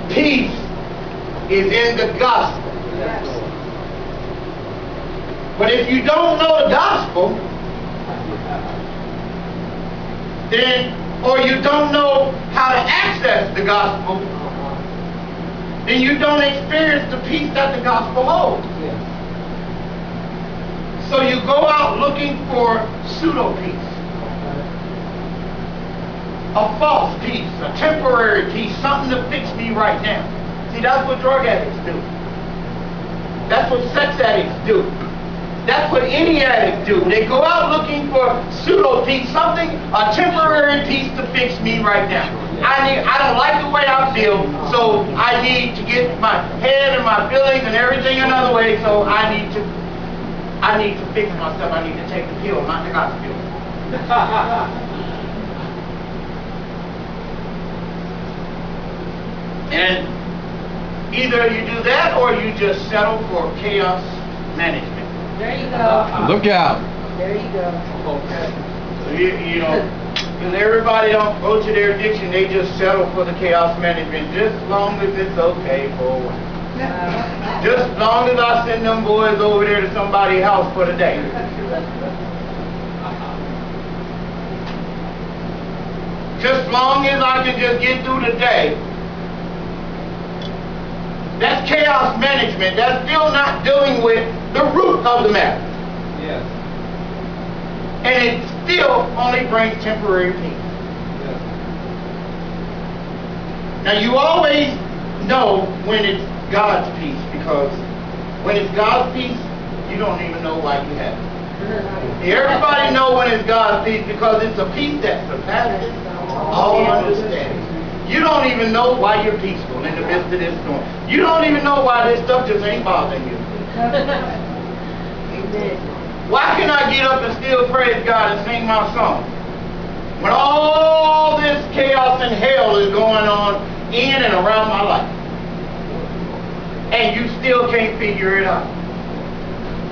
Peace is in the gospel. But if you don't know the gospel, then, or you don't know how to access the gospel, then you don't experience the peace that the gospel holds. So you go out looking for pseudo-peace, a false peace, a temporary peace, something to fix me right now. See, that's what drug addicts do. That's what sex addicts do. That's what any addict do. They go out looking for pseudo-peace, something, a temporary peace to fix me right now. I don't like the way I feel, so I need to get my head and my feelings and everything another way, so I need to fix myself. I need to take the pill, not the God's pill. And either you do that or you just settle for chaos management. There you go. Look out. There you go. Okay. So you know, because everybody don't go to their addiction, they just settle for the chaos management just as long as it's okay for a while. Just as long as I send them boys over there to somebody's house for the day. Just as long as I can just get through the day. That's chaos management. That's still not dealing with the root of the matter. Yes. And it still only brings temporary peace. Yes. Now you always know when it's God's peace, because when it's God's peace, you don't even know why you have it. Everybody know when it's God's peace because it's a peace that surpasses all understanding. You don't even know why you're peaceful in the midst of this storm. You don't even know why this stuff just ain't bothering you. Why can I get up and still praise God and sing my song when all this chaos and hell is going on in and around my life? And you still can't figure it out.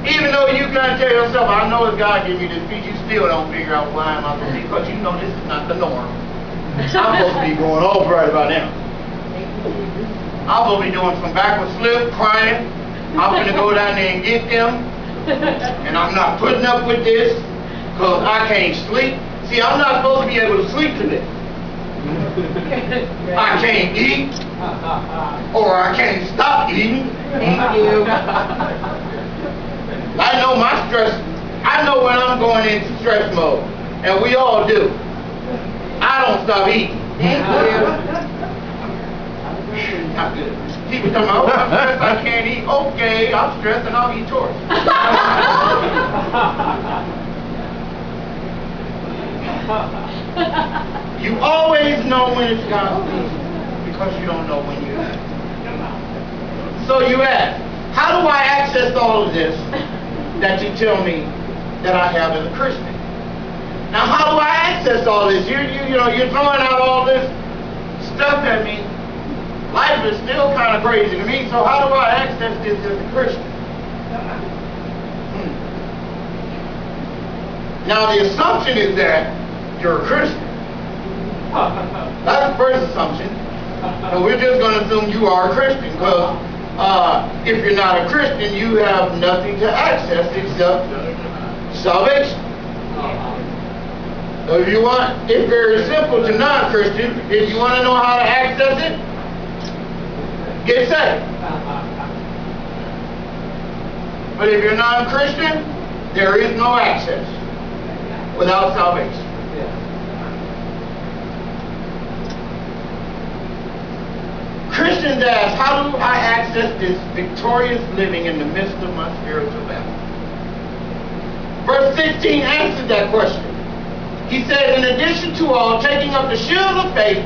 Even though you can tell yourself, I know it's God giving me this peace, you still don't figure out why am I supposed to be, because you know this is not the norm. I'm supposed to be going off right about now. I'm supposed to be doing some backward slip, crying. I'm going to go down there and get them. And I'm not putting up with this because I can't sleep. See, I'm not supposed to be able to sleep today. I can't eat. Or I can't stop eating. Thank you. I know my stress. I know when I'm going into stress mode. And we all do. I don't stop eating. Thank you. Not good. People talking about, oh, I'm stressed, I can't eat. Okay, I'm stressed and I'll eat yours. You always know when it's God's peace because you don't know when you have it. So you ask, how do I access all of this that you tell me that I have as a Christian? Now, how do I access all this? You're throwing out all this stuff at me. Life is still kind of crazy to me, so how do I access this as a Christian? Now, the assumption is that you're a Christian. That's the first assumption. So we're just going to assume you are a Christian, because if you're not a Christian, you have nothing to access except salvation. So if it's very simple to non-Christian. If you want to know how to access it, get saved. But if you're non-Christian, there is no access without salvation. Christians ask, how do I access this victorious living in the midst of my spiritual battle? Verse 16 answers that question. He says, in addition to all, taking up the shield of faith,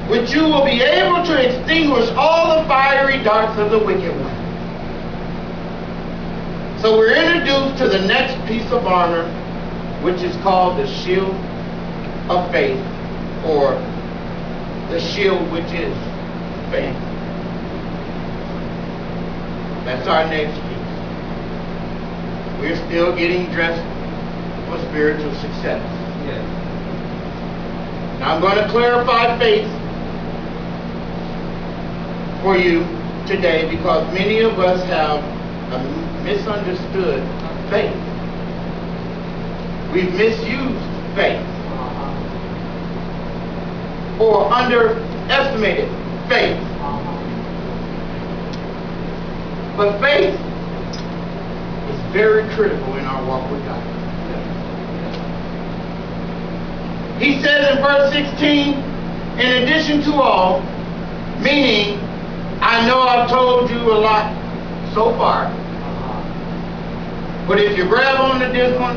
which you will be able to extinguish all the fiery darts of the wicked one. So we're introduced to the next piece of armor, which is called the shield of faith, or the shield which is faith. That's our next piece. We're still getting dressed for spiritual success. Yes. Now I'm going to clarify faith for you today because many of us have a misunderstood faith. We've misused faith or underestimated faith. But faith is very critical in our walk with God. He says in verse 16, in addition to all, meaning, I know I've told you a lot so far, but if you grab onto this one,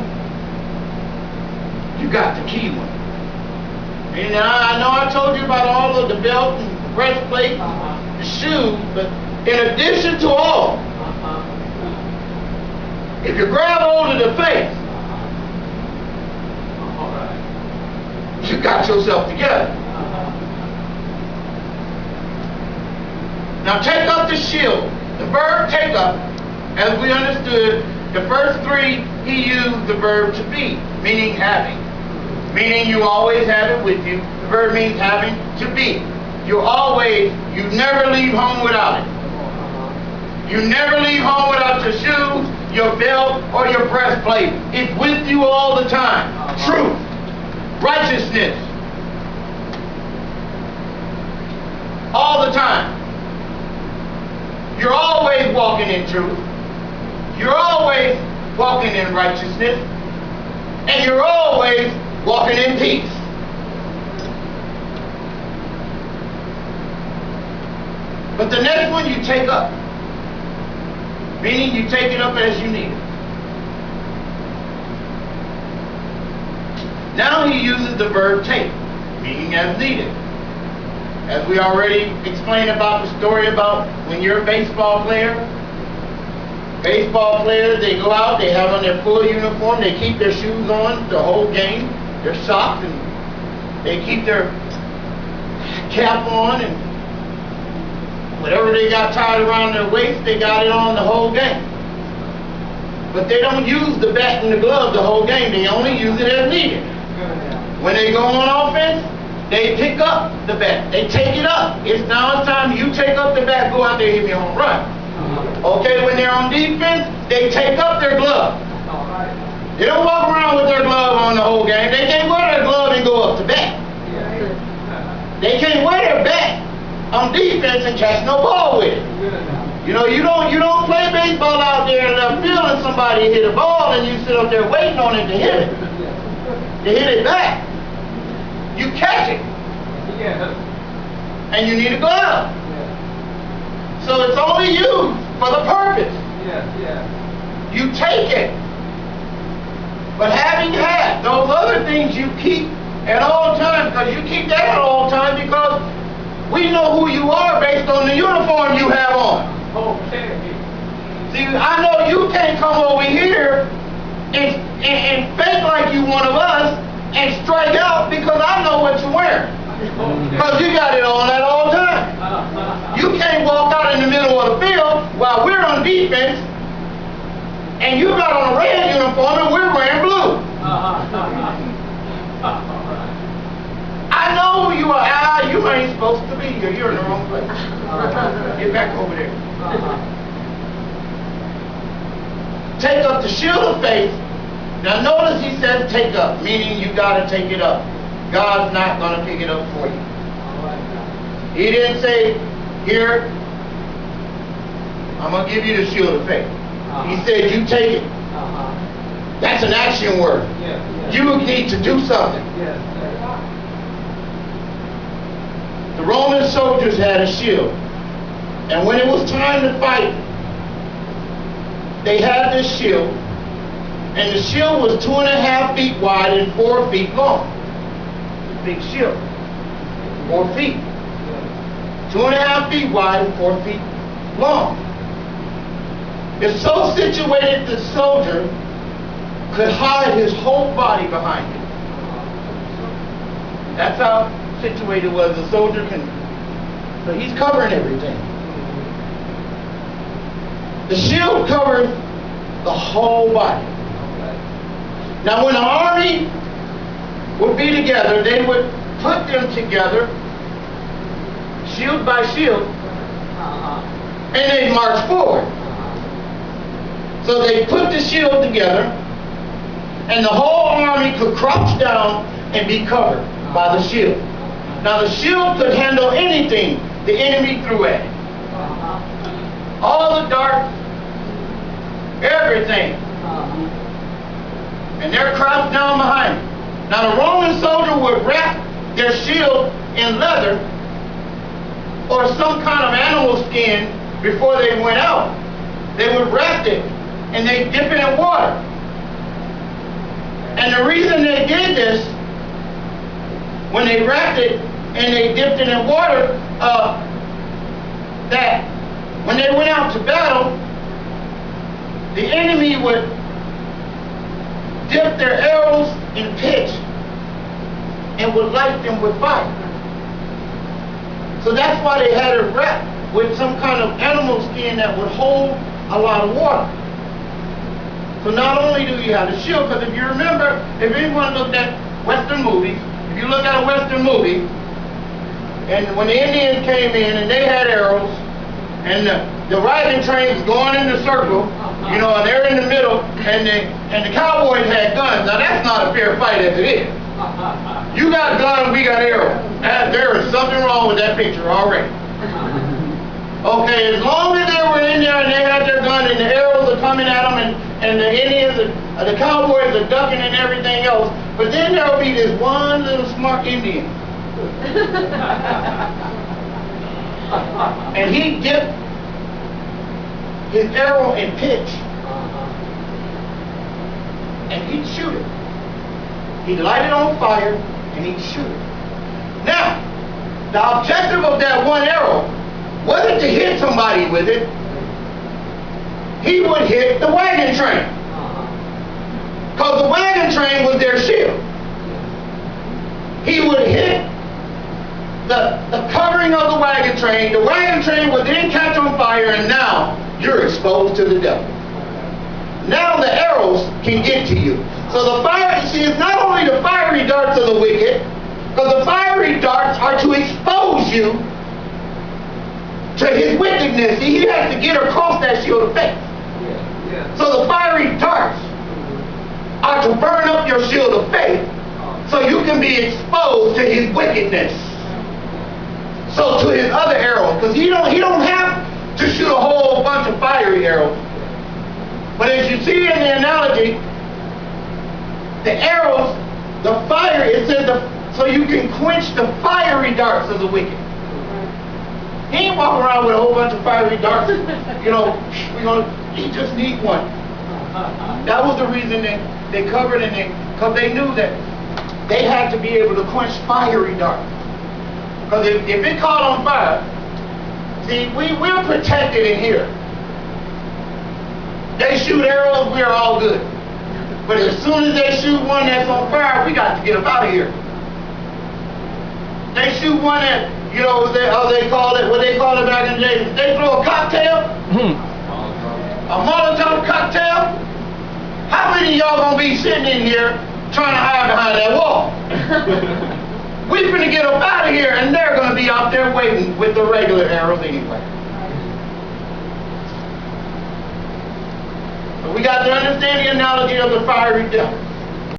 you got the key one. And I know I told you about all of the belt and the breastplate, the shoes, but in addition to all, if you grab hold of the faith, you got yourself together. Now take up the shield. The verb take up, as we understood, the first three, he used the verb to be, meaning having. Meaning you always have it with you. The verb means having to be. You never leave home without it. You never leave home without your shoes, your belt, or your breastplate. It's with you all the time. Truth. Righteousness. All the time. You're always walking in truth. You're always walking in righteousness. And you're always walking in peace. But the next one you take up. Meaning you take it up as you need it. Now he uses the verb take, meaning as needed. As we already explained about the story about when you're a baseball player. Baseball players, they go out, they have on their full uniform, they keep their shoes on the whole game, their socks, and they keep their cap on, and whatever they got tied around their waist, they got it on the whole game. But they don't use the bat and the glove the whole game, they only use it as needed. When they go on offense, they pick up the bat. They take it up. It's time you take up the bat, go out there and hit me a home run. Okay, when they're on defense, they take up their glove. They don't walk around with their glove on the whole game. They can't wear their glove and go up to bat. They can't wear their bat on defense and catch no ball with it. You know, you don't play baseball out there in left field and somebody hit a ball and you sit up there waiting on it to hit it. To hit it back. You catch it. And you need a glove. So it's only used for the purpose. You take it. But having had those other things you keep at all times, because you keep that at all times because we know who you are based on the uniform you have on. See, I know you can't come over here and fake like you one of us and strike out because I know what you're wearing. Because you got it on at all times. You can't walk out in the middle of the field while we're on defense and you got on a red uniform and we're wearing blue. I know who you are. You ain't supposed to be here. You're in the wrong place. Get back over there. Take up the shield of faith. Now notice he says take up, meaning you got to take it up. God's not going to pick it up for you. He didn't say, here, I'm going to give you the shield of faith. He said, you take it. That's an action word. You need to do something. The Roman soldiers had a shield. And when it was time to fight, they had this shield. And the shield was 2.5 feet wide and 4 feet long. Big shield. 4 feet. 2.5 feet wide and 4 feet long. It's so situated the soldier could hide his whole body behind it. That's how situated was the soldier can. So he's covering everything. The shield covers the whole body. Now when an army would be together, they would put them together, shield by shield, and they marched forward. So they put the shield together, and the whole army could crouch down and be covered by the shield. Now the shield could handle anything the enemy threw at it. All the darts, everything. And they're crouched down behind it. Now the Roman soldier would wrap their shield in leather or some kind of animal skin before they went out. They would wrap it and they dip it in water. And the reason they did this, when they wrapped it and they dipped it in water, that when they went out to battle, the enemy would dip their arrows in pitch and would light them with fire. So that's why they had it wrapped with some kind of animal skin that would hold a lot of water. So not only do you have the shield, because if you remember, if anyone looked at Western movies, if you look at a Western movie, and when the Indians came in and they had arrows, and the riding train was going in the circle, you know, and they're in the middle, and the cowboys had guns. Now that's not a fair fight as it is. You got guns, we got arrows. There is something wrong with that picture already. Okay, as long as they were in there and they had their gun and the arrows are coming at them and the Indians, the cowboys are ducking and everything else, but then there'll be this one little smart Indian. And he dipped his arrow in pitch and he'd shoot it. He'd light it on fire and he'd shoot it. Now, the objective of that one arrow wasn't to hit somebody with it. He would hit the wagon train. Because the wagon train was their shield. He would hit the covering of the wagon train. The wagon train would then catch on fire, and now you're exposed to the devil. Now the arrows can get to you. So the fire, you see, it's not only the fiery darts of the wicked, because the fiery darts are to expose you to his wickedness. He has to get across that shield of faith. So the fiery darts are to burn up your shield of faith so you can be exposed to his wickedness. So to his other arrows, because he don't have to shoot a whole bunch of fiery arrows. But as you see in the analogy, the arrows, the fire, it says so you can quench the fiery darts of the wicked. He ain't walking around with a whole bunch of fiery darts. You know, he just need one. That was the reason they covered it, because they knew that they had to be able to quench fiery darts. Because if it caught on fire, see, we're protected in here. They shoot arrows, we're all good. But as soon as they shoot one that's on fire, we got to get up out of here. They shoot one that, you know, they call it, what they call it back in the day, they throw a cocktail, a Molotov cocktail. How many of y'all gonna be sitting in here trying to hide behind that wall? We're gonna get up out of here, and they're gonna be out there waiting with the regular arrows anyway. So we got to understand the analogy of the fiery devil.